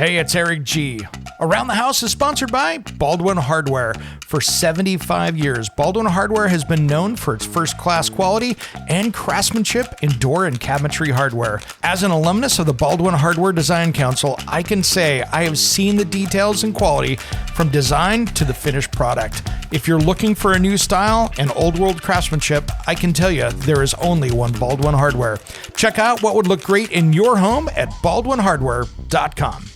Hey, it's Eric G. Around the House is sponsored by Baldwin Hardware. For 75 years, Baldwin Hardware has been known for its first-class quality and craftsmanship in door and cabinetry hardware. As an alumnus of the Baldwin Hardware Design Council, I can say I have seen the details and quality from design to the finished product. If you're looking for a new style and old-world craftsmanship, I can tell you there is only one Baldwin Hardware. Check out what would look great in your home at baldwinhardware.com.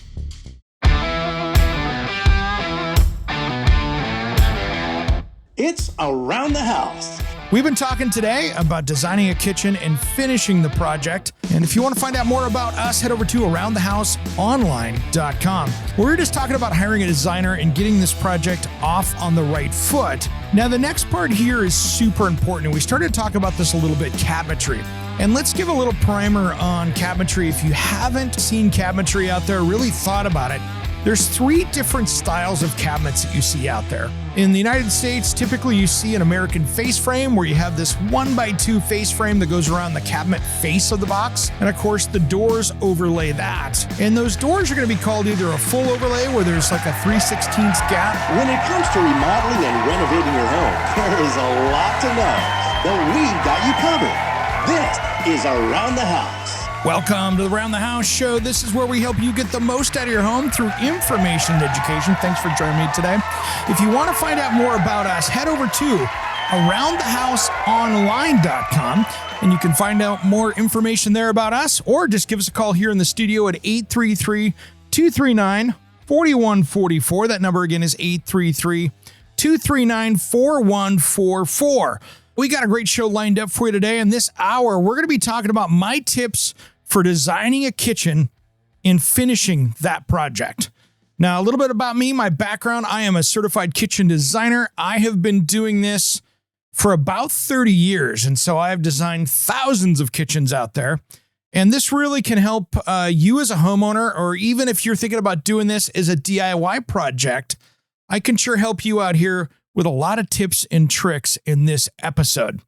It's Around the House. We've been talking today about designing a kitchen and finishing the project. And if you want to find out more about us, head over to aroundthehouseonline.com. We're just talking about hiring a designer and getting this project off on the right foot. Now, the next part here is super important. We started to talk about this a little bit, cabinetry. And let's give a little primer on cabinetry. If you haven't seen cabinetry out there, really thought about it, there's three different styles of cabinets that you see out there. In the United States, typically you see an American face frame where you have this 1x2 face frame that goes around the cabinet face of the box. And of course, the doors overlay that. And those doors are going to be called either a full overlay where there's like a 3/16 gap. When it comes to remodeling and renovating your home, there is a lot to know, but we've got you covered. This is Around the House. Welcome to the Around the House show. This is where we help you get the most out of your home through information and education. Thanks for joining me today. If you want to find out more about us, head over to aroundthehouseonline.com and you can find out more information there about us, or just give us a call here in the studio at 833-239-4144. That number again is 833-239-4144. We got a great show lined up for you today. In this hour, we're going to be talking about my tips for designing a kitchen and finishing that project. Now, a little bit about me, my background. I am a certified kitchen designer. I have been doing this for about 30 years, and so I have designed thousands of kitchens out there. And this really can help you as a homeowner, or even if you're thinking about doing this as a DIY project, I can sure help you out here with a lot of tips and tricks in this episode.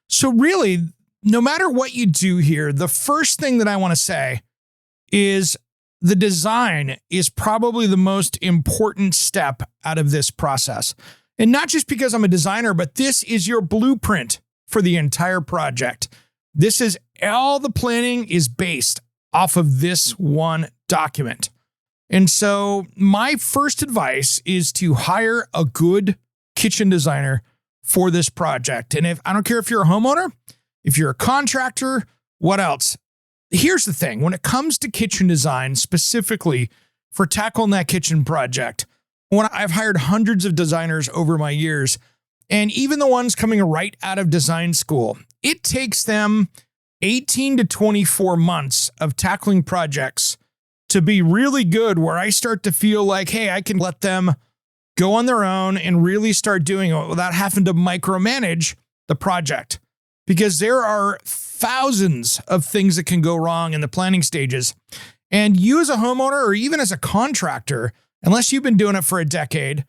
So really, no matter what you do here, the first thing that I want to say is the design is probably the most important step out of this process. And not just because I'm a designer, but this is your blueprint for the entire project. This is all the planning is based off of this one document. And so my first advice is to hire a good kitchen designer for this project. And I don't care if you're a homeowner, if you're a contractor, what else? Here's the thing. When it comes to kitchen design, specifically for tackling that kitchen project, I've hired hundreds of designers over my years, and even the ones coming right out of design school, it takes them 18 to 24 months of tackling projects to be really good, where I start to feel like, hey, I can let them go on their own and really start doing it without having to micromanage the project. Because there are thousands of things that can go wrong in the planning stages. And you as a homeowner, or even as a contractor, unless you've been doing it for a decade,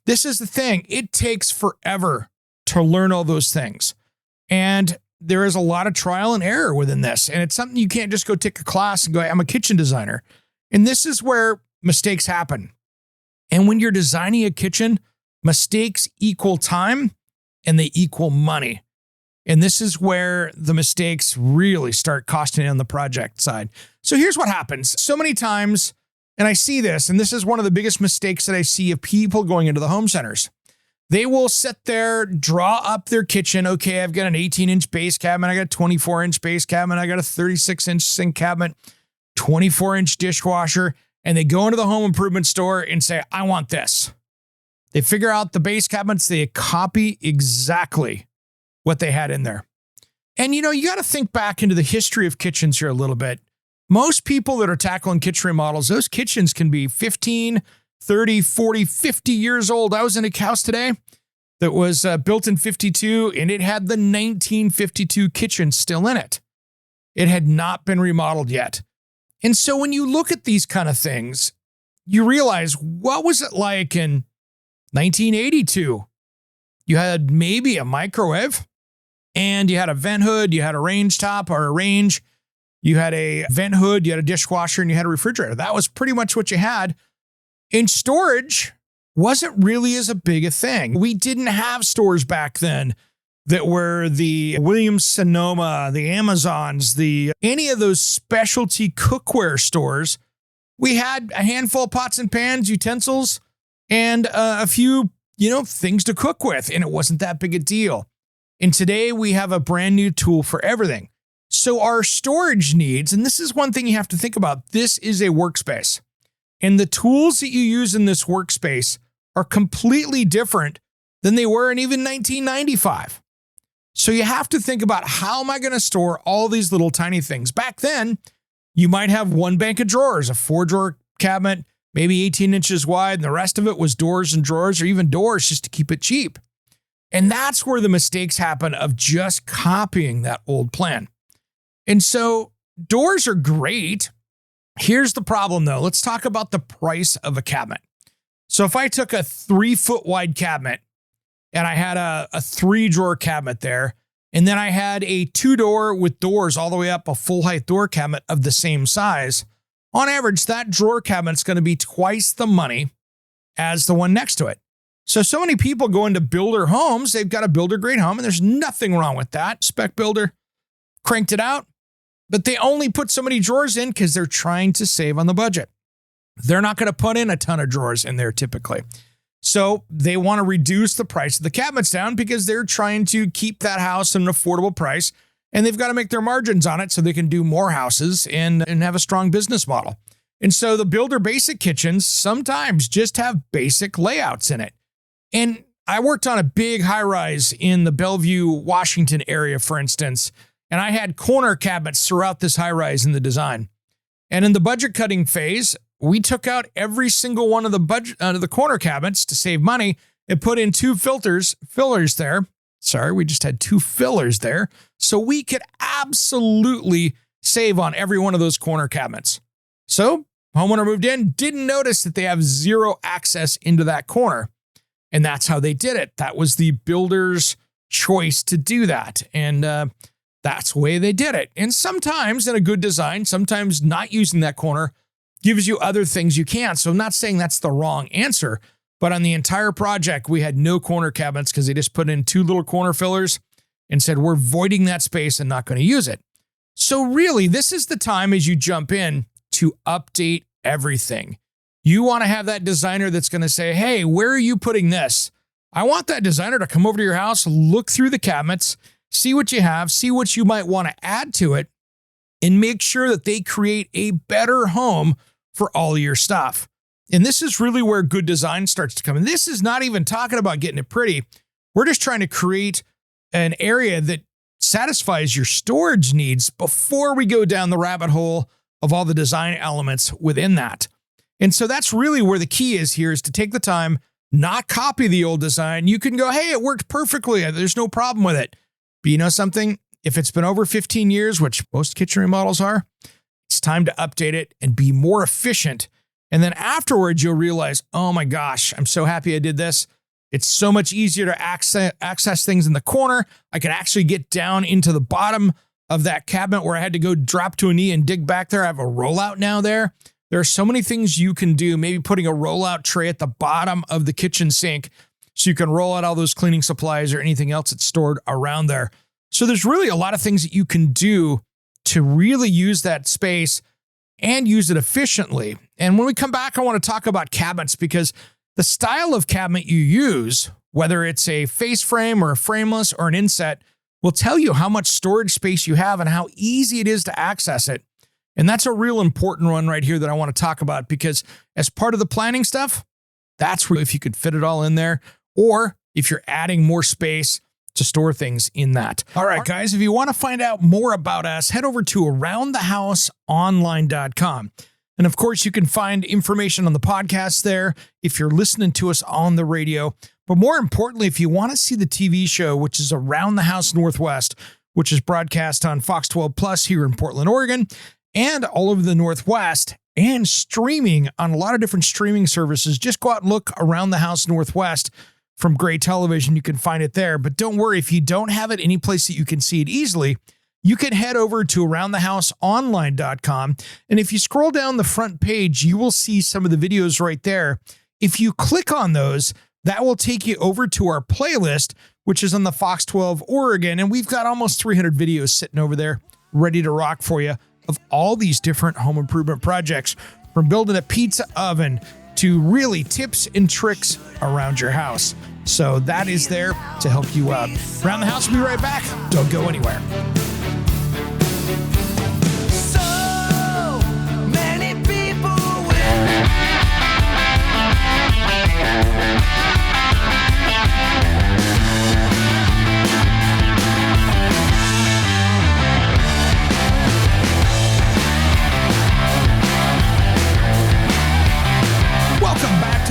this is the thing. It takes forever to learn all those things. And there is a lot of trial and error within this. And it's something you can't just go take a class and go, I'm a kitchen designer. And this is where mistakes happen. And when you're designing a kitchen, mistakes equal time and they equal money. And this is where the mistakes really start costing on the project side. So here's what happens. So many times, and I see this, and this is one of the biggest mistakes that I see of people going into the home centers. They will sit there, draw up their kitchen. Okay, I've got an 18-inch base cabinet. I got a 24-inch base cabinet. I got a 36-inch sink cabinet, 24-inch dishwasher. And they go into the home improvement store and say, I want this. They figure out the base cabinets. They copy exactly what they had in there. And, you got to think back into the history of kitchens here a little bit. Most people that are tackling kitchen remodels, those kitchens can be 15, 30, 40, 50 years old. I was in a house today that was built in 52, and it had the 1952 kitchen still in it. It had not been remodeled yet. And so when you look at these kind of things, you realize, what was it like in 1982? You had maybe a microwave, and you had a vent hood, you had a range top or a range, you had a vent hood, you had a dishwasher, and you had a refrigerator. That was pretty much what you had. In storage wasn't really as a big a thing. We didn't have stores back then that were the Williams-Sonoma, the Amazons, any of those specialty cookware stores. We had a handful of pots and pans, utensils, and a few, things to cook with, and it wasn't that big a deal. And today we have a brand new tool for everything. So our storage needs, and this is one thing you have to think about, this is a workspace. And the tools that you use in this workspace are completely different than they were in even 1995. So you have to think about, how am I going to store all these little tiny things? Back then, you might have one bank of drawers, a 4-drawer cabinet, maybe 18 inches wide, and the rest of it was doors and drawers, or even doors, just to keep it cheap. And that's where the mistakes happen of just copying that old plan. And so doors are great. Here's the problem, though. Let's talk about the price of a cabinet. So if I took a 3-foot wide cabinet and I had a 3-drawer cabinet there, and then I had a 2-door with doors all the way up, a full height door cabinet of the same size, on average, that drawer cabinet's going to be twice the money as the one next to it. So many people go into builder homes, they've got a builder grade home, and there's nothing wrong with that. Spec builder cranked it out, but they only put so many drawers in because they're trying to save on the budget. They're not going to put in a ton of drawers in there typically. So they want to reduce the price of the cabinets down because they're trying to keep that house at an affordable price, and they've got to make their margins on it so they can do more houses and have a strong business model. And so the builder basic kitchens sometimes just have basic layouts in it. And I worked on a big high rise in the Bellevue, Washington area, for instance, and I had corner cabinets throughout this high rise in the design. And in the budget cutting phase, we took out every single one of the corner cabinets to save money and put in 2 fillers there. Sorry, we just had 2 fillers there. So we could absolutely save on every one of those corner cabinets. So homeowner moved in, didn't notice that they have 0 access into that corner. And that's how they did it. That was the builder's choice to do that. And that's the way they did it. And sometimes in a good design, sometimes not using that corner gives you other things you can. So I'm not saying that's the wrong answer, but on the entire project, we had no corner cabinets because they just put in 2 little corner fillers and said, we're voiding that space and not going to use it. So really, this is the time as you jump in to update everything. You want to have that designer that's going to say, hey, where are you putting this? I want that designer to come over to your house, look through the cabinets, see what you have, see what you might want to add to it, and make sure that they create a better home for all of your stuff. And this is really where good design starts to come in. This is not even talking about getting it pretty. We're just trying to create an area that satisfies your storage needs before we go down the rabbit hole of all the design elements within that. And so that's really where the key is here, is to take the time, not copy the old design. You can go, hey, it worked perfectly. There's no problem with it. But you know something? If it's been over 15 years, which most kitchen remodels are, it's time to update it and be more efficient. And then afterwards, you'll realize, oh my gosh, I'm so happy I did this. It's so much easier to access things in the corner. I can actually get down into the bottom of that cabinet where I had to go drop to a knee and dig back there. I have a rollout now there. There are so many things you can do, maybe putting a rollout tray at the bottom of the kitchen sink so you can roll out all those cleaning supplies or anything else that's stored around there. So there's really a lot of things that you can do to really use that space and use it efficiently. And when we come back, I want to talk about cabinets, because the style of cabinet you use, whether it's a face frame or a frameless or an inset, will tell you how much storage space you have and how easy it is to access it. And that's a real important one right here that I want to talk about, because as part of the planning stuff, that's where, if you could fit it all in there, or if you're adding more space to store things in that. All right, guys, if you want to find out more about us, head over to aroundthehouseonline.com. And of course, you can find information on the podcast there if you're listening to us on the radio. But more importantly, if you want to see the TV show, which is Around the House Northwest, which is broadcast on Fox 12 Plus here in Portland, Oregon, and all over the Northwest, and streaming on a lot of different streaming services, just go out and look Around the House Northwest from Gray Television. You can find it there. But don't worry, if you don't have it any place that you can see it easily, you can head over to aroundthehouseonline.com. And if you scroll down the front page, you will see some of the videos right there. If you click on those, that will take you over to our playlist, which is on the Fox 12 Oregon. And we've got almost 300 videos sitting over there ready to rock for you of all these different home improvement projects, from building a pizza oven to really tips and tricks around your house. So that is there to help you out. Around the House will be right back. Don't go anywhere.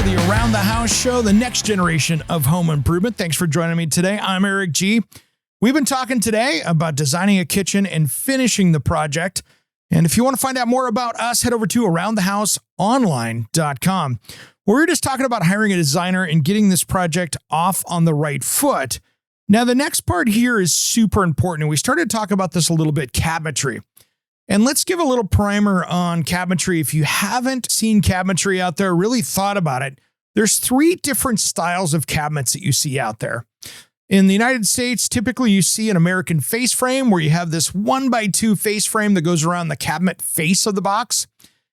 The Around the House show, the next generation of home improvement. Thanks for joining me today. I'm Eric G. We've been talking today about designing a kitchen and finishing the project. And if you want to find out more about us, head over to aroundthehouseonline.com. We're just talking about hiring a designer and getting this project off on the right foot. Now, the next part here is super important. And we started to talk about this a little bit, cabinetry. And let's give a little primer on cabinetry. If you haven't seen cabinetry out there, really thought about it, there's 3 different styles of cabinets that you see out there. In the United States, typically you see an American face frame where you have this 1x2 face frame that goes around the cabinet face of the box.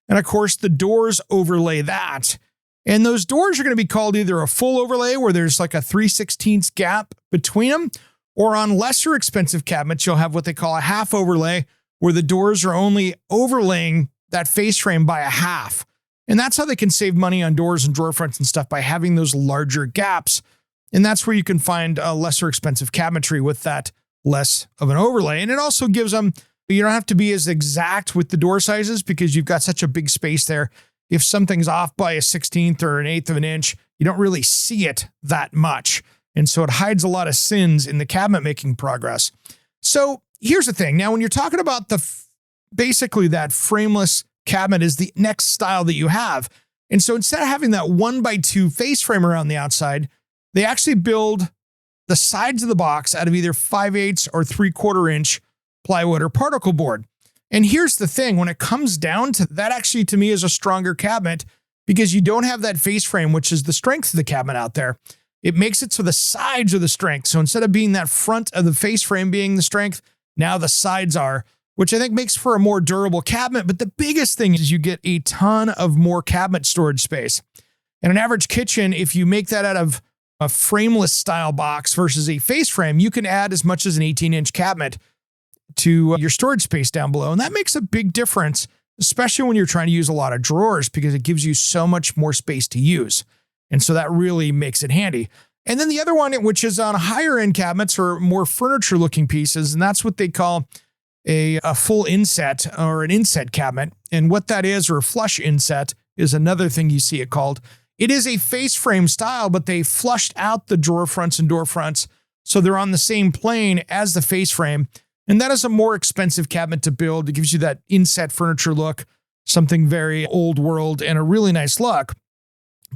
And of course, the doors overlay that. And those doors are going to be called either a full overlay, where there's like a 3/16 gap between them, or on lesser expensive cabinets, you'll have what they call a half overlay, where the doors are only overlaying that face frame by a half. And that's how they can save money on doors and drawer fronts and stuff, by having those larger gaps. And that's where you can find a lesser expensive cabinetry with that less of an overlay. And it also gives them, you don't have to be as exact with the door sizes because you've got such a big space there. If something's off by a 16th or an 1/8 of an inch, you don't really see it that much. And so it hides a lot of sins in the cabinet making progress. So here's the thing. Now, when you're talking about basically that frameless cabinet is the next style that you have. And so instead of having that 1x2 face frame around the outside, they actually build the sides of the box out of either 5/8 or 3/4 inch plywood or particle board. And here's the thing, when it comes down to that, actually to me is a stronger cabinet because you don't have that face frame, which is the strength of the cabinet out there. It makes it so the sides are the strength. So instead of being that front of the face frame being the strength, now the sides are, which I think makes for a more durable cabinet. But the biggest thing is you get a ton of more cabinet storage space. And an average kitchen, if you make that out of a frameless style box versus a face frame, you can add as much as an 18-inch cabinet to your storage space down below. And that makes a big difference, especially when you're trying to use a lot of drawers, because it gives you so much more space to use. And so that really makes it handy. And then the other one, which is on higher end cabinets or more furniture looking pieces, and that's what they call a full inset or an inset cabinet. And what that is, or a flush inset, is another thing you see it called. It is a face frame style, but they flushed out the drawer fronts and door fronts, so they're on the same plane as the face frame. And that is a more expensive cabinet to build. It gives you that inset furniture look, something very old world and a really nice look.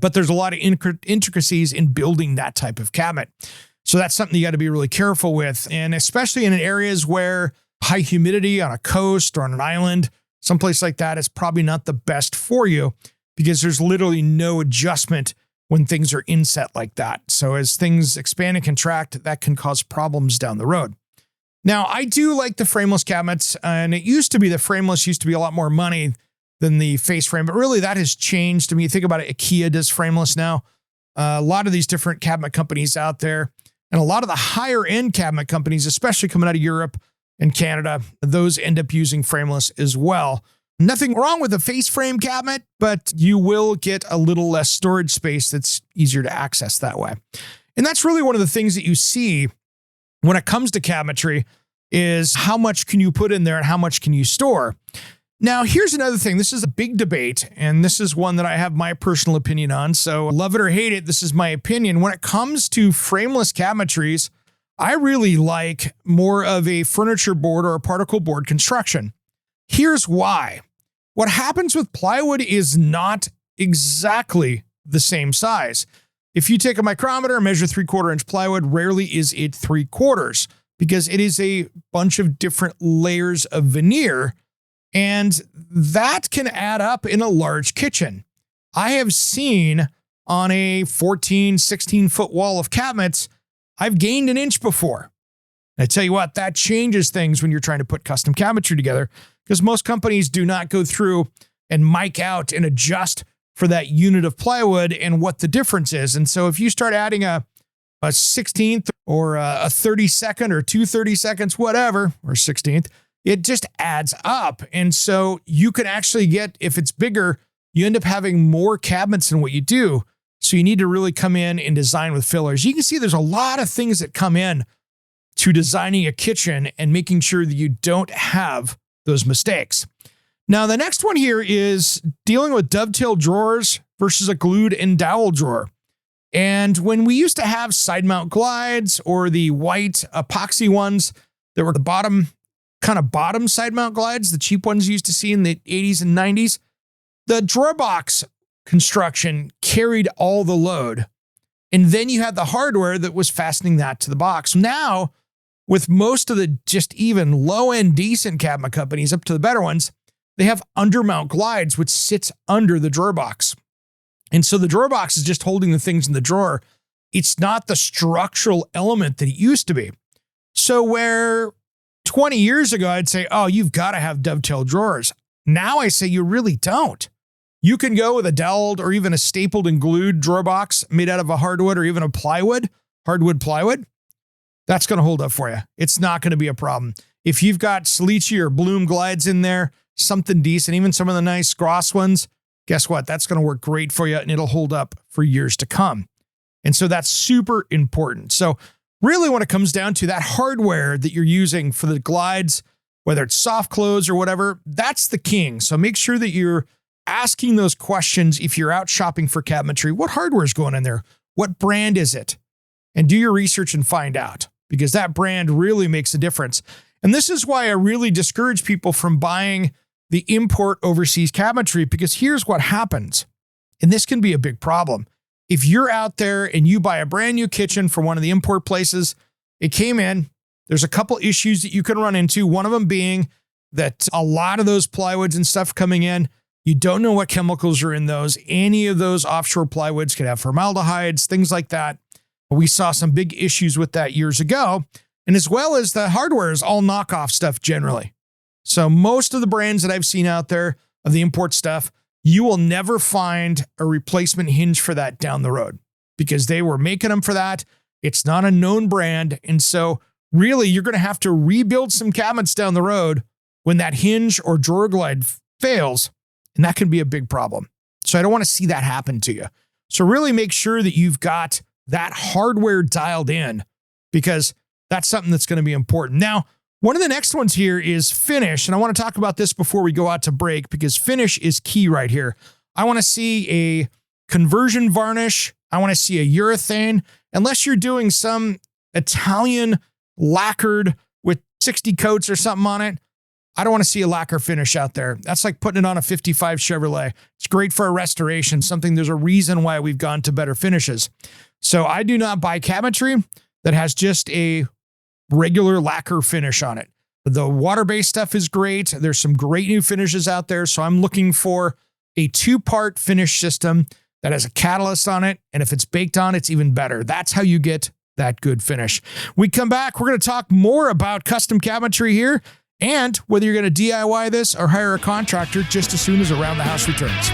But there's a lot of intricacies in building that type of cabinet. So that's something you got to be really careful with. And especially in areas where high humidity on a coast or on an island, someplace like that is probably not the best for you because there's literally no adjustment when things are inset like that. So as things expand and contract, that can cause problems down the road. Now, I do like the frameless cabinets, and it used to be the frameless used to be a lot more money than the face frame, but really that has changed. I mean, you think about it, IKEA does frameless now. A lot of these different cabinet companies out there, and a lot of the higher end cabinet companies, especially coming out of Europe and Canada, those end up using frameless as well. Nothing wrong with a face frame cabinet, but you will get a little less storage space that's easier to access that way. And that's really one of the things that you see when it comes to cabinetry is how much can you put in there and how much can you store? Now, here's another thing. This is a big debate, and this is one that I have my personal opinion on. So love it or hate it, this is my opinion. When it comes to frameless cabinetries, I really like more of a furniture board or a particle board construction. Here's why. What happens with plywood is not exactly the same size. If you take a micrometer and measure 3/4 inch plywood, rarely is it 3/4, because it is a bunch of different layers of veneer, and that can add up in a large kitchen. I have seen on a 14, 16-foot wall of cabinets, I've gained an inch before. I tell you what, that changes things when you're trying to put custom cabinetry together, because most companies do not go through and mic out and adjust for that unit of plywood and what the difference is. And so if you start adding a 16th or a 32nd or 2/32, whatever, or 16th, it just adds up. And so you can actually get, if it's bigger, you end up having more cabinets than what you do. So you need to really come in and design with fillers. You can see there's a lot of things that come in to designing a kitchen and making sure that you don't have those mistakes. Now, the next one here is dealing with dovetail drawers versus a glued and dowel drawer. And when we used to have side mount glides or the white epoxy ones that were the bottom side mount glides, the cheap ones you used to see in the 80s and 90s, the drawer box construction carried all the load. And then you had the hardware that was fastening that to the box. Now, with most of the just even low-end decent cabinet companies up to the better ones, they have undermount glides, which sits under the drawer box. And so the drawer box is just holding the things in the drawer. It's not the structural element that it used to be. So where 20 years ago, I'd say, oh, you've got to have dovetail drawers. Now I say you really don't. You can go with a doweled or even a stapled and glued drawer box made out of a hardwood or even a hardwood plywood. That's going to hold up for you. It's not going to be a problem. If you've got Salici or Bloom glides in there, something decent, even some of the nice Gross ones, guess what? That's going to work great for you, and it'll hold up for years to come. And so that's super important. So really when it comes down to that hardware that you're using for the glides, whether it's soft close or whatever, that's the king. So make sure that you're asking those questions if you're out shopping for cabinetry. What hardware is going in there? What brand is it? And do your research and find out, because that brand really makes a difference. And this is why I really discourage people from buying the import overseas cabinetry, because here's what happens. And this can be a big problem. If you're out there and you buy a brand new kitchen from one of the import places, it came in, there's a couple issues that you can run into. One of them being that a lot of those plywoods and stuff coming in, you don't know what chemicals are in those. Any of those offshore plywoods could have formaldehydes, things like that. We saw some big issues with that years ago. And as well as the hardware is all knockoff stuff generally. So most of the brands that I've seen out there of the import stuff, you will never find a replacement hinge for that down the road, because they were making them for that. It's not a known brand. And so really you're going to have to rebuild some cabinets down the road when that hinge or drawer glide fails. And that can be a big problem. So I don't want to see that happen to you. So really make sure that you've got that hardware dialed in, because that's something that's going to be important. Now, one of the next ones here is finish. And I want to talk about this before we go out to break, because finish is key right here. I want to see a conversion varnish. I want to see a urethane, unless you're doing some Italian lacquered with 60 coats or something on it. I don't want to see a lacquer finish out there. That's like putting it on a 55 Chevrolet. It's great for a restoration, something there's a reason why we've gone to better finishes. So I do not buy cabinetry that has just a regular lacquer finish on it. The water-based stuff is great. There's some great new finishes out there. So I'm looking for a 2-part finish system that has a catalyst on it. And if it's baked on, it's even better. That's how you get that good finish. We come back, we're going to talk more about custom cabinetry here and whether you're going to DIY this or hire a contractor just as soon as Around the House returns.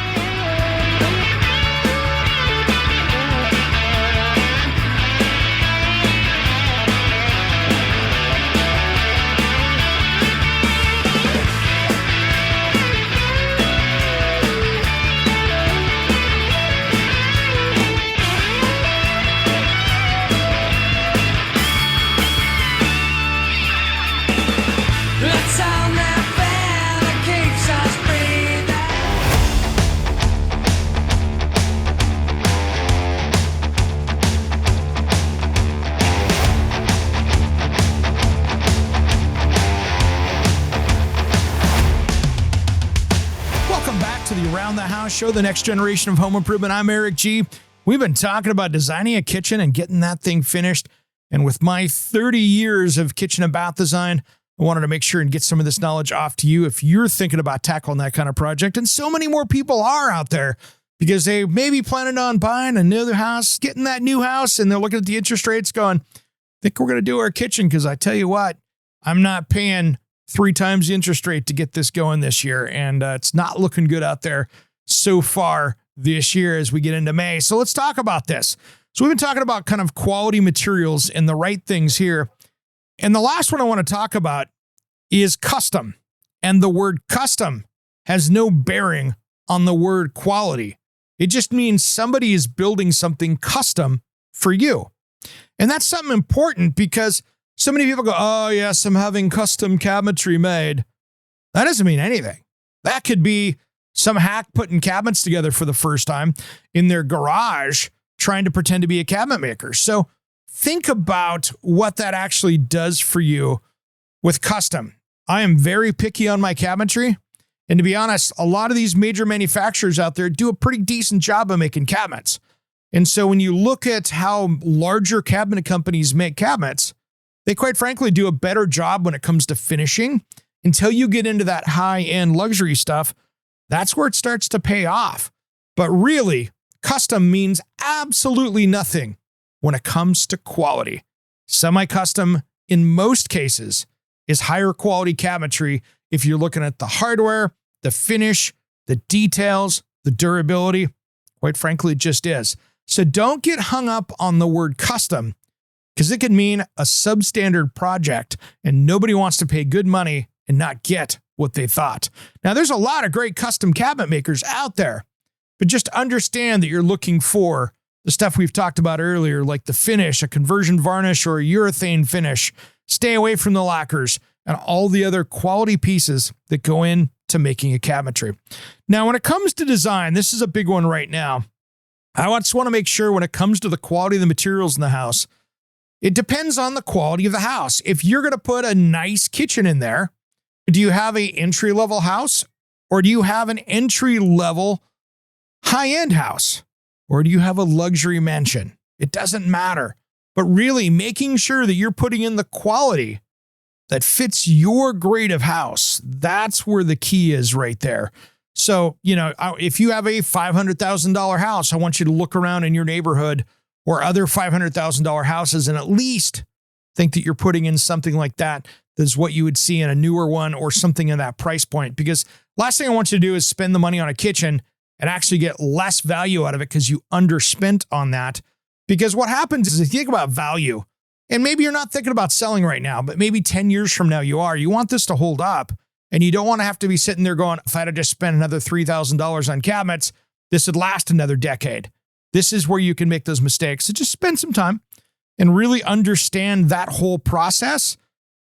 Around the House show, the next generation of home improvement. I'm Eric G. We've been talking about designing a kitchen and getting that thing finished. And with my 30 years of kitchen and bath design, I wanted to make sure and get some of this knowledge off to you if you're thinking about tackling that kind of project. And so many more people are out there because they may be planning on buying another house, getting that new house, and they're looking at the interest rates going, I think we're going to do our kitchen because I tell you what, I'm not paying 3 times the interest rate to get this going this year. And it's not looking good out there so far this year as we get into May. So let's talk about this. So we've been talking about kind of quality materials and the right things here. And the last one I want to talk about is custom. And the word custom has no bearing on the word quality. It just means somebody is building something custom for you. And that's something important because so many people go, oh, yes, I'm having custom cabinetry made. That doesn't mean anything. That could be some hack putting cabinets together for the first time in their garage, trying to pretend to be a cabinet maker. So think about what that actually does for you with custom. I am very picky on my cabinetry. And to be honest, a lot of these major manufacturers out there do a pretty decent job of making cabinets. And so when you look at how larger cabinet companies make cabinets, they quite frankly do a better job when it comes to finishing. Until you get into that high-end luxury stuff, that's where it starts to pay off. But really, custom means absolutely nothing when it comes to quality. Semi-custom, in most cases, is higher quality cabinetry if you're looking at the hardware, the finish, the details, the durability. Quite frankly, it just is. So don't get hung up on the word custom because it could mean a substandard project and nobody wants to pay good money and not get what they thought. Now, there's a lot of great custom cabinet makers out there, but just understand that you're looking for the stuff we've talked about earlier, like the finish, a conversion varnish, or a urethane finish. Stay away from the lacquers and all the other quality pieces that go into making a cabinetry. Now, when it comes to design, this is a big one right now. I just want to make sure when it comes to the quality of the materials in the house, it depends on the quality of the house. If you're going to put a nice kitchen in there, do you have an entry-level house or do you have an entry-level high-end house? Or do you have a luxury mansion? It doesn't matter. But really making sure that you're putting in the quality that fits your grade of house, that's where the key is right there. So, if you have a $500,000 house, I want you to look around in your neighborhood or other $500,000 houses and at least think that you're putting in something like that. That's what you would see in a newer one or something in that price point. Because last thing I want you to do is spend the money on a kitchen and actually get less value out of it because you underspent on that. Because what happens is if you think about value, and maybe you're not thinking about selling right now, but maybe 10 years from now you are, you want this to hold up and you don't want to have to be sitting there going, if I had to just spend another $3,000 on cabinets, this would last another decade. This is where you can make those mistakes. So just spend some time and really understand that whole process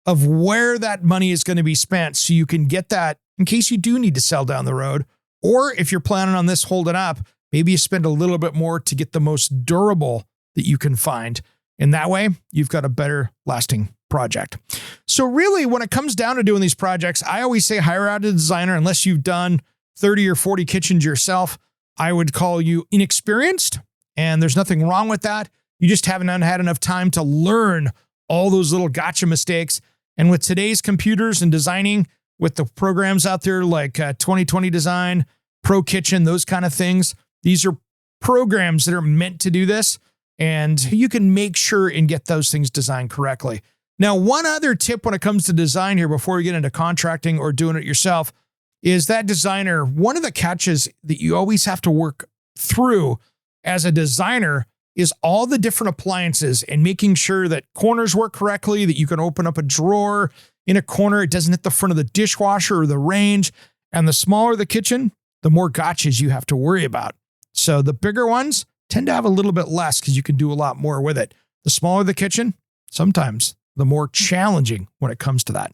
of where that money is going to be spent so you can get that in case you do need to sell down the road. Or if you're planning on this holding up, maybe you spend a little bit more to get the most durable that you can find. And that way, you've got a better lasting project. So really, when it comes down to doing these projects, I always say hire out a designer unless you've done 30 or 40 kitchens yourself. I would call you inexperienced, and there's nothing wrong with that. You just haven't had enough time to learn all those little gotcha mistakes. And with today's computers and designing, with the programs out there like 2020 Design, Pro Kitchen, those kind of things, these are programs that are meant to do this. And you can make sure and get those things designed correctly. Now, one other tip when it comes to design here before we get into contracting or doing it yourself is that designer, one of the catches that you always have to work through as a designer is all the different appliances and making sure that corners work correctly, that you can open up a drawer in a corner. It doesn't hit the front of the dishwasher or the range. And the smaller the kitchen, the more gotchas you have to worry about. So the bigger ones tend to have a little bit less because you can do a lot more with it. The smaller the kitchen, sometimes the more challenging when it comes to that.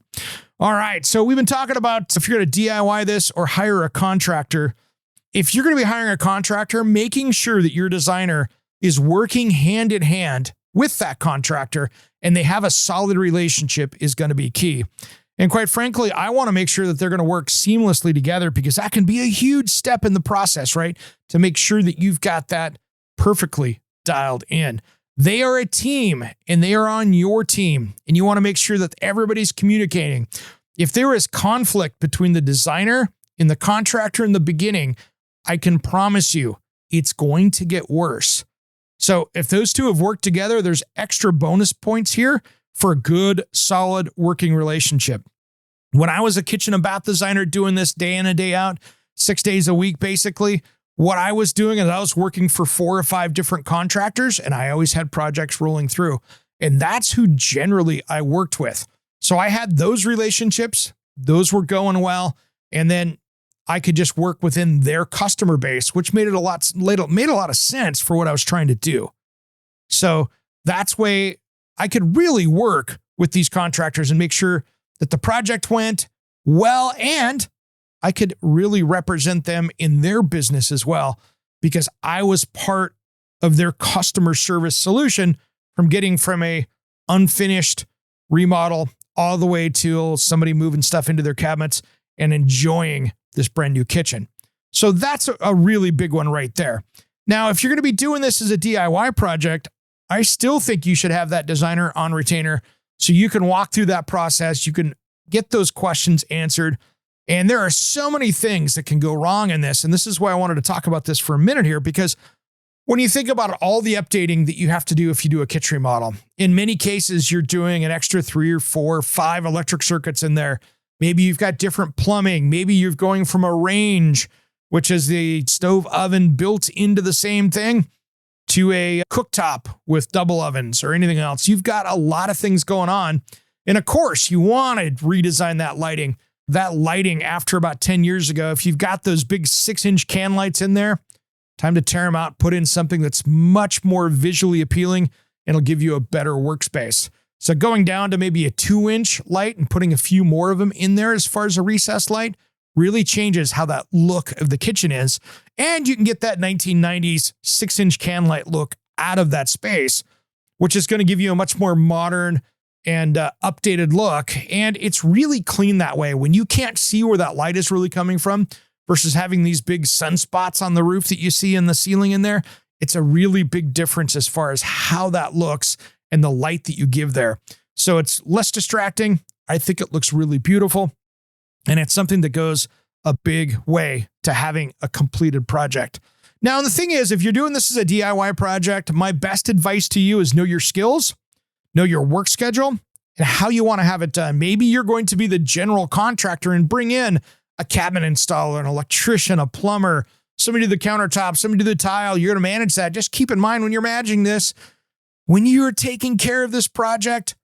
All right. So we've been talking about if you're going to DIY this or hire a contractor. If you're going to be hiring a contractor, making sure that your designer is working hand in hand with that contractor and they have a solid relationship is going to be key. And quite frankly, I want to make sure that they're going to work seamlessly together because that can be a huge step in the process, right? To make sure that you've got that perfectly dialed in. They are a team and they are on your team, and you want to make sure that everybody's communicating. If there is conflict between the designer and the contractor in the beginning, I can promise you it's going to get worse. So if those two have worked together, there's extra bonus points here for a good, solid working relationship. When I was a kitchen and bath designer doing this day in and day out, 6 days a week, basically, what I was doing is I was working for 4 or 5 different contractors, and I always had projects rolling through. And that's who generally I worked with. So I had those relationships. Those were going well. And then I could just work within their customer base, which made a lot of sense for what I was trying to do. So that's way I could really work with these contractors and make sure that the project went well, and I could really represent them in their business as well, because I was part of their customer service solution from getting from a unfinished remodel all the way to somebody moving stuff into their cabinets and enjoying this brand new kitchen. So that's a really big one right there. Now, if you're going to be doing this as a DIY project, I still think you should have that designer on retainer so you can walk through that process. You can get those questions answered. And there are so many things that can go wrong in this. And this is why I wanted to talk about this for a minute here, because when you think about all the updating that you have to do if you do a kitchen remodel, in many cases, you're doing an extra 3 or 4 or 5 electric circuits in there. Maybe you've got different plumbing. Maybe you're going from a range, which is the stove oven built into the same thing, to a cooktop with double ovens or anything else. You've got a lot of things going on. And of course, you want to redesign that lighting. That lighting after about 10 years ago, if you've got those big 6-inch can lights in there, time to tear them out, put in something that's much more visually appealing, and it'll give you a better workspace. So going down to maybe a 2-inch light and putting a few more of them in there as far as a recessed light really changes how that look of the kitchen is. And you can get that 1990s 6-inch can light look out of that space, which is going to give you a much more modern and updated look. And it's really clean that way. When you can't see where that light is really coming from versus having these big sunspots on the roof that you see in the ceiling in there, it's a really big difference as far as how that looks and the light that you give there. So it's less distracting. I think it looks really beautiful. And it's something that goes a big way to having a completed project. Now, the thing is, if you're doing this as a DIY project, my best advice to you is know your skills, know your work schedule, and how you want to have it done. Maybe you're going to be the general contractor and bring in a cabinet installer, an electrician, a plumber, somebody to the countertop, somebody to the tile. You're going to manage that. Just keep in mind when you're managing this, when you're taking care of this project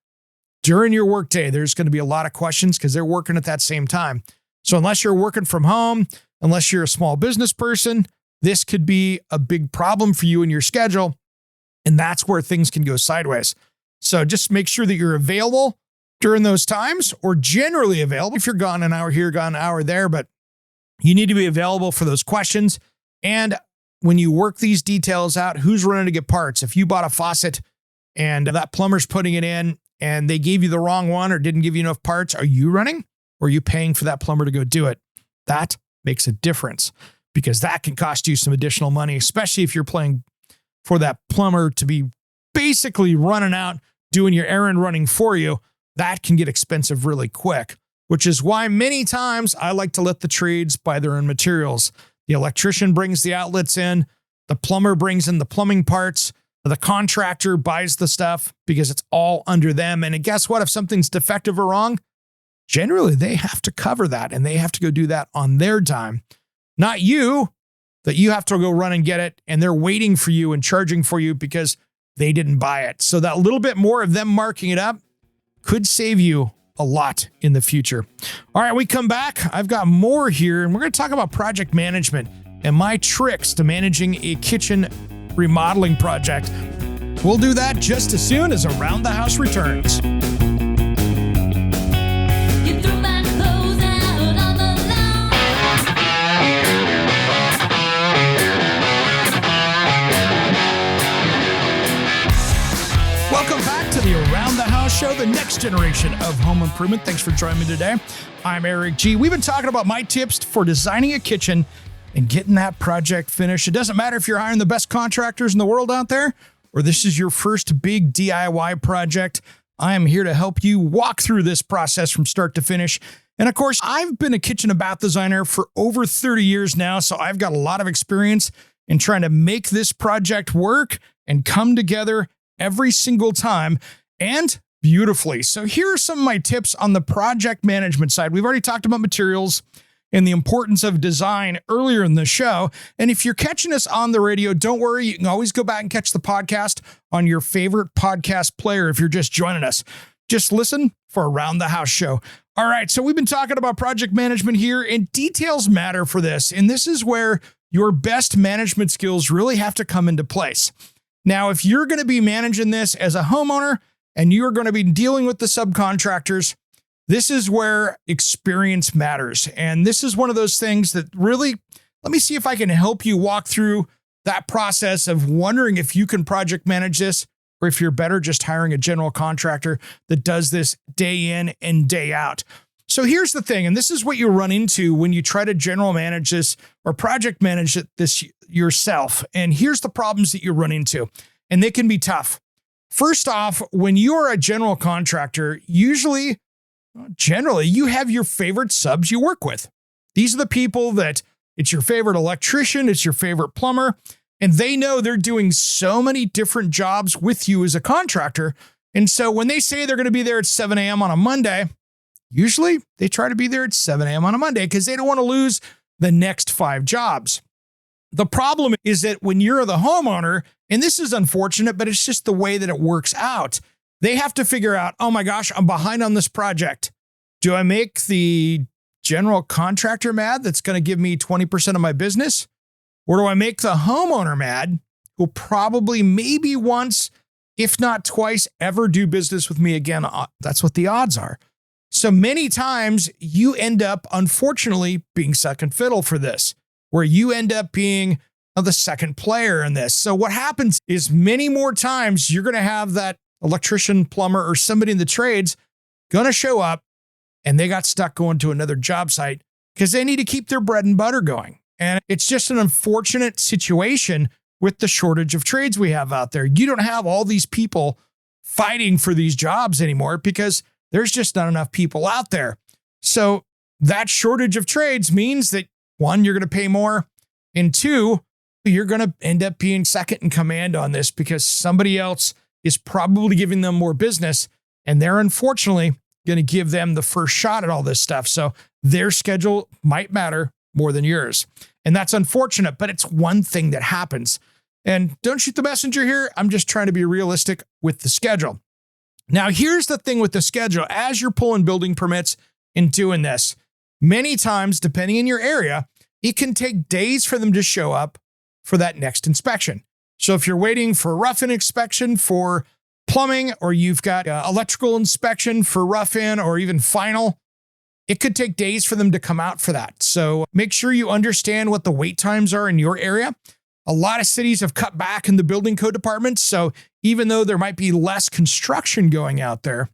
during your workday, there's going to be a lot of questions because they're working at that same time. So unless you're working from home, unless you're a small business person, this could be a big problem for you in your schedule. And that's where things can go sideways. So just make sure that you're available during those times, or generally available. If you're gone an hour here, gone an hour there, but you need to be available for those questions. And when you work these details out, who's running to get parts? If you bought a faucet and that plumber's putting it in and they gave you the wrong one or didn't give you enough parts, are you running or are you paying for that plumber to go do it? That makes a difference, because that can cost you some additional money, especially if you're paying for that plumber to be basically running out, doing your errand running for you. That can get expensive really quick, which is why many times I like to let the trades buy their own materials. The electrician brings the outlets in, the plumber brings in the plumbing parts, the contractor buys the stuff because it's all under them. And guess what? If something's defective or wrong, generally they have to cover that, and they have to go do that on their dime. Not you, that you have to go run and get it, and they're waiting for you and charging for you because they didn't buy it. So that little bit more of them marking it up could save you a lot in the future. All right, we come back. I've got more here, and we're going to talk about project management and my tricks to managing a kitchen remodeling project. We'll do that just as soon as Around the House returns. Welcome back to the Around the House show, the next generation of home improvement. Thanks for joining me today. I'm Eric G. We've been talking about my tips for designing a kitchen and getting that project finished. It doesn't matter if you're hiring the best contractors in the world out there, or this is your first big DIY project, I am here to help you walk through this process from start to finish. And of course, I've been a kitchen and bath designer for over 30 years now, so I've got a lot of experience in trying to make this project work and come together every single time, and beautifully. So here are some of my tips on the project management side. We've already talked about materials and the importance of design earlier in the show. And if you're catching us on the radio, don't worry. You can always go back and catch the podcast on your favorite podcast player if you're just joining us. Just listen for Around the House Show. All right, so we've been talking about project management here, and details matter for this. And this is where your best management skills really have to come into place. Now, if you're going to be managing this as a homeowner and you're going to be dealing with the subcontractors, this is where experience matters. And this is one of those things that really, let me see if I can help you walk through that process of wondering if you can project manage this, or if you're better just hiring a general contractor that does this day in and day out. So here's the thing, and this is what you run into when you try to general manage this or project manage this yourself. And here's the problems that you run into, and they can be tough. First off, when you are a general contractor, generally, you have your favorite subs you work with. These are the people that it's your favorite electrician, it's your favorite plumber, and they know they're doing so many different jobs with you as a contractor. And so when they say they're going to be there at 7 a.m. on a Monday, usually they try to be there at 7 a.m. on a Monday because they don't want to lose the next 5 jobs. The problem is that when you're the homeowner, and this is unfortunate, but it's just the way that it works out, they have to figure out, oh my gosh, I'm behind on this project. Do I make the general contractor mad that's going to give me 20% of my business? Or do I make the homeowner mad who'll probably maybe once, if not twice, ever do business with me again? That's what the odds are. So many times you end up, unfortunately, being second fiddle for this, where you end up being the second player in this. So what happens is many more times you're going to have that electrician, plumber, or somebody in the trades going to show up and they got stuck going to another job site because they need to keep their bread and butter going. And it's just an unfortunate situation with the shortage of trades we have out there. You don't have all these people fighting for these jobs anymore because there's just not enough people out there. So that shortage of trades means that, one, you're going to pay more, and two, you're going to end up being second in command on this because somebody else is probably giving them more business, and they're unfortunately going to give them the first shot at all this stuff. So their schedule might matter more than yours. And that's unfortunate, but it's one thing that happens. And don't shoot the messenger here. I'm just trying to be realistic with the schedule. Now, here's the thing with the schedule. As you're pulling building permits and doing this, many times, depending on your area, it can take days for them to show up for that next inspection. So if you're waiting for a rough-in inspection for plumbing, or you've got electrical inspection for rough-in or even final, it could take days for them to come out for that. So make sure you understand what the wait times are in your area. A lot of cities have cut back in the building code departments. So even though there might be less construction going out there,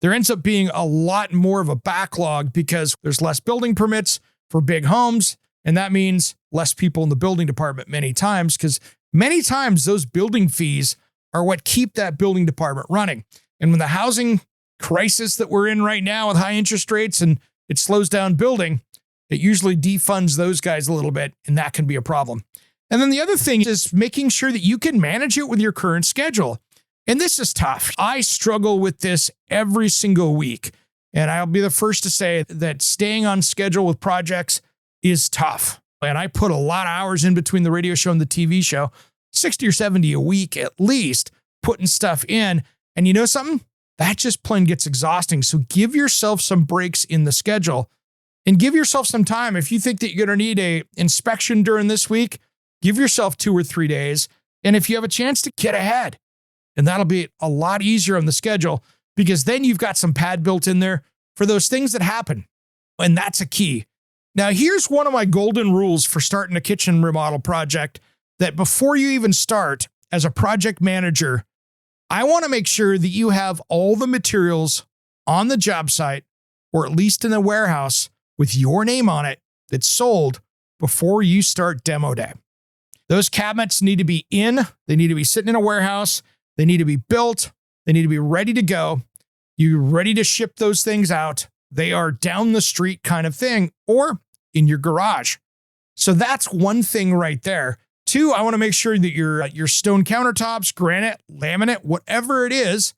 there ends up being a lot more of a backlog because there's less building permits for big homes. And that means less people in the building department many times, because many times those building fees are what keep that building department running. And when the housing crisis that we're in right now with high interest rates and it slows down building, it usually defunds those guys a little bit, and that can be a problem. And then the other thing is making sure that you can manage it with your current schedule. And this is tough. I struggle with this every single week. And I'll be the first to say that staying on schedule with projects is tough. And I put a lot of hours in between the radio show and the TV show, 60 or 70 a week at least, putting stuff in. And you know something? That just plain gets exhausting. So give yourself some breaks in the schedule and give yourself some time. If you think that you're going to need a inspection during this week, give yourself 2 or 3 days. And if you have a chance to get ahead, and that'll be a lot easier on the schedule, because then you've got some pad built in there for those things that happen. And that's a key. Now, here's one of my golden rules for starting a kitchen remodel project, that before you even start as a project manager, I want to make sure that you have all the materials on the job site, or at least in a warehouse with your name on it, that's sold before you start demo day. Those cabinets need to be in, they need to be sitting in a warehouse, they need to be built, they need to be ready to go. You're ready to ship those things out. They are down the street kind of thing, or in your garage. So that's one thing right there. Two, I want to make sure that your stone countertops, granite, laminate, whatever it is,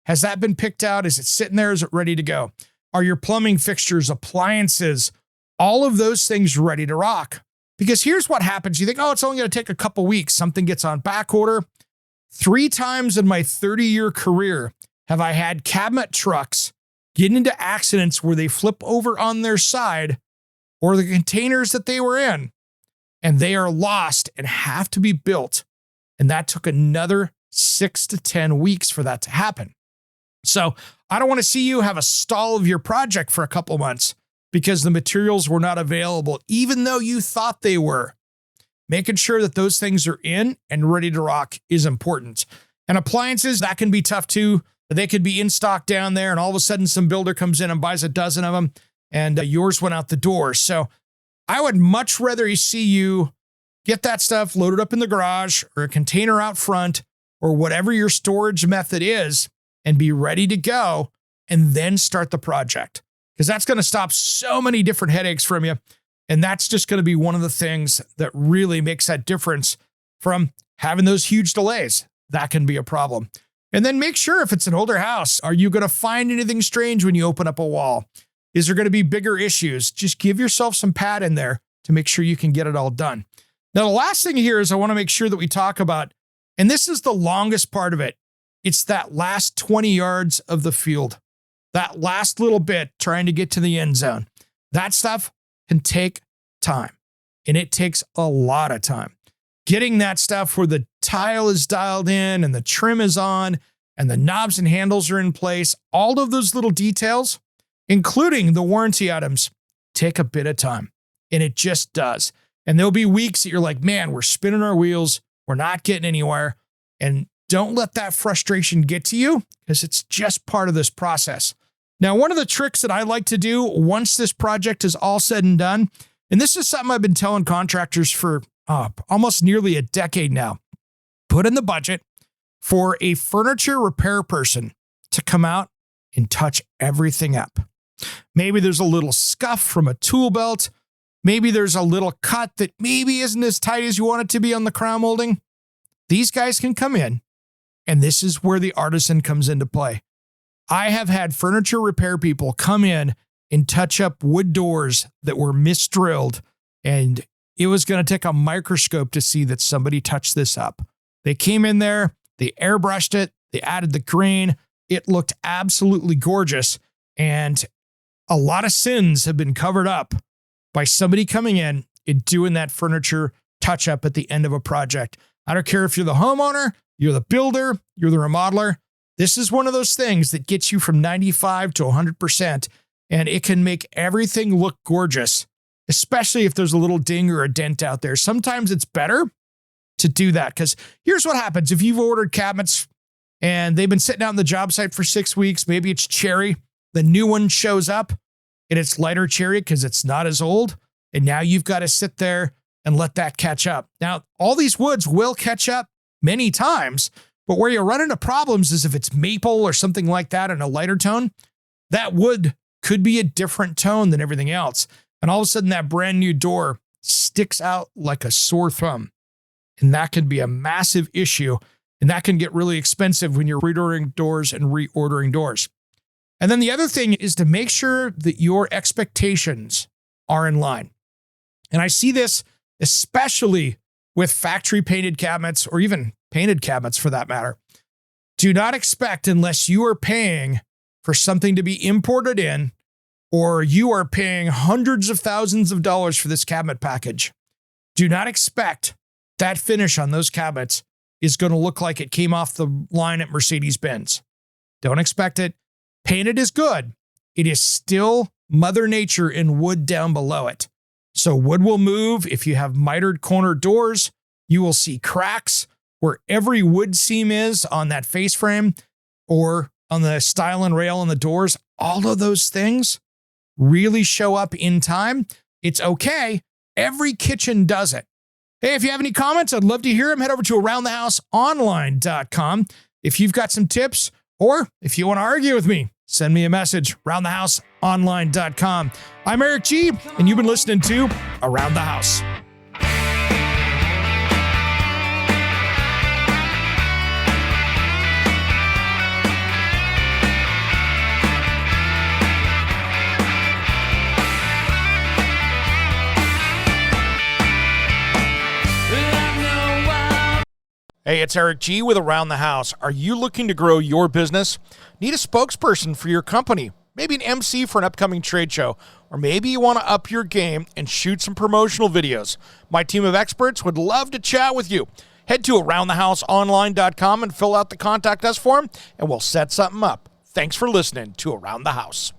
has that been picked out? Is it sitting there? Is it ready to go? Are your plumbing fixtures, appliances, all of those things ready to rock? Because here's what happens. You think, oh, it's only going to take a couple weeks. Something gets on back order. 3 times in my 30-year career have I had cabinet trucks get into accidents where they flip over on their side or the containers that they were in, and they are lost and have to be built. And that took another 6 to 10 weeks for that to happen. So I don't want to see you have a stall of your project for a couple months because the materials were not available, even though you thought they were. Making sure that those things are in and ready to rock is important. And appliances, that can be tough too. They could be in stock down there, and all of a sudden some builder comes in and buys a dozen of them, and yours went out the door. So I would much rather see you get that stuff loaded up in the garage or a container out front or whatever your storage method is and be ready to go and then start the project. Because that's going to stop so many different headaches from you. And that's just going to be one of the things that really makes that difference from having those huge delays. That can be a problem. And then make sure if it's an older house, are you going to find anything strange when you open up a wall? Is there going to be bigger issues? Just give yourself some pad in there to make sure you can get it all done. Now, the last thing here is I want to make sure that we talk about, and this is the longest part of it. It's that last 20 yards of the field, that last little bit trying to get to the end zone. That stuff can take time, and it takes a lot of time. Getting that stuff where the tile is dialed in and the trim is on and the knobs and handles are in place, all of those little details, including the warranty items, take a bit of time, and it just does. And there'll be weeks that you're like, man, we're spinning our wheels, we're not getting anywhere, and don't let that frustration get to you because it's just part of this process. Now, one of the tricks that I like to do once this project is all said and done, and this is something I've been telling contractors for almost nearly a decade now, put in the budget for a furniture repair person to come out and touch everything up. Maybe there's a little scuff from a tool belt. Maybe there's a little cut that maybe isn't as tight as you want it to be on the crown molding. These guys can come in, and this is where the artisan comes into play. I have had furniture repair people come in and touch up wood doors that were misdrilled, and it was going to take a microscope to see that somebody touched this up. They came in there, they airbrushed it, they added the grain. It looked absolutely gorgeous, and a lot of sins have been covered up by somebody coming in and doing that furniture touch up at the end of a project. I don't care if you're the homeowner, you're the builder, you're the remodeler. This is one of those things that gets you from 95 to 100%, and it can make everything look gorgeous, especially if there's a little ding or a dent out there. Sometimes it's better to do that because here's what happens. If you've ordered cabinets and they've been sitting out on the job site for 6 weeks, maybe it's cherry, the new one shows up and it's lighter cherry because it's not as old, and now you've got to sit there and let that catch up. Now, all these woods will catch up many times, but where you run into problems is if it's maple or something like that in a lighter tone, that wood could be a different tone than everything else. And all of a sudden that brand new door sticks out like a sore thumb. And that can be a massive issue. And that can get really expensive when you're reordering doors and reordering doors. And then the other thing is to make sure that your expectations are in line. And I see this especially with factory painted cabinets or even painted cabinets for that matter. Do not expect, unless you are paying for something to be imported in, or you are paying hundreds of thousands of dollars for this cabinet package, do not expect that finish on those cabinets is going to look like it came off the line at Mercedes-Benz. Don't expect it. Painted is good. It is still Mother Nature in wood down below it. So wood will move. If you have mitered corner doors, you will see cracks where every wood seam is on that face frame or on the stile and rail on the doors. All of those things really show up in time. It's okay. Every kitchen does it. Hey, if you have any comments, I'd love to hear them. Head over to aroundthehouseonline.com. If you've got some tips, or if you want to argue with me, send me a message, aroundthehouseonline.com. I'm Eric G., and you've been listening to Around the House. Hey, it's Eric G. with Around the House. Are you looking to grow your business? Need a spokesperson for your company? Maybe an MC for an upcoming trade show? Or maybe you want to up your game and shoot some promotional videos? My team of experts would love to chat with you. Head to aroundthehouseonline.com and fill out the Contact Us form, and we'll set something up. Thanks for listening to Around the House.